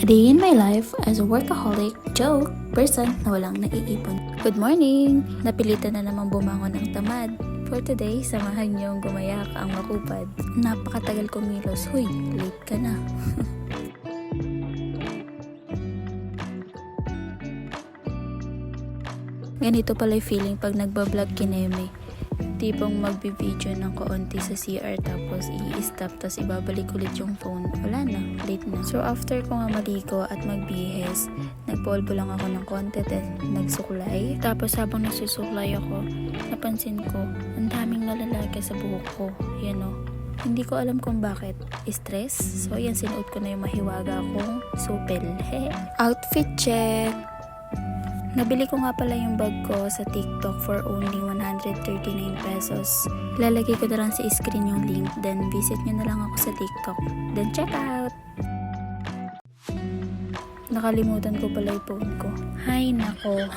A day in my life as a workaholic, joke, person na walang naiipon. Good morning! Napilitan na namang bumangon ng tamad. For today, samahan niyong gumayak ang makupad. Napakatagal kumilos. Huy, late ka na. Ganito pala yung feeling pag nagbablog kineme. Tipong magbi-video ng kaunti sa CR tapos i-stop tapos ibabalik ulit yung phone. Wala na, late na. So after ko nga maligo at magbihes, nagpolvo lang ako ng konti at nagsuklay. Tapos habang nagsusuklay ako, napansin ko, ang daming nalalagay sa buhok ko. Yan o. Hindi ko alam kung bakit. Stress? So yan, sinuot ko na yung mahiwaga akong supel. Outfit check! Nabili ko nga pala yung bag ko sa TikTok for only 139 pesos. Lalagay ko na lang sa screen yung link, then visit nyo na lang ako sa TikTok. Then check out! Nakalimutan ko pala yung phone ko. Hay nako!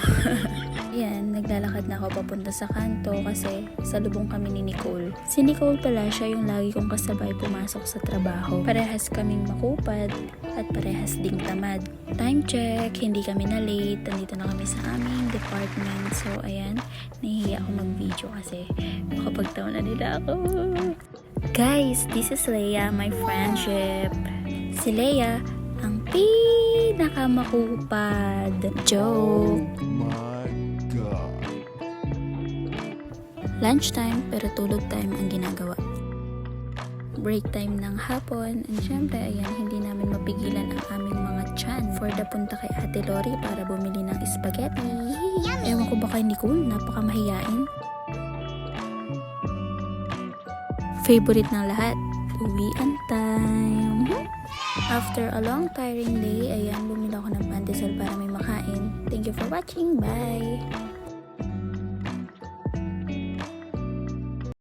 Yan, naglalakad na ako papunta sa kanto kasi salubong kami ni Nicole. Si Nicole pala, siya yung lagi kong kasabay pumasok sa trabaho. Parehas kaming makupad at parehas ding tamad. Time check, hindi kami na late. Nandito na kami sa aming department. So, ayan, nahihiya ako mag-video kasi makapagtaon na nila ako. Guys, this is Leia, my friendship. Si Leia, ang pinakamakupad. Joke! Lunchtime pero tulog time ang ginagawa. Break time ng hapon, and syempre ayan, hindi namin mapigilan ang aming mga tiyan for the punta kay Ate Lori para bumili ng spaghetti. Ewan ko ba kay Nicole, napakamahiyain. Favorite ng lahat, uwian time. After a long tiring day, ayan, bumili ako ng pandesal para may makain. Thank you for watching, bye!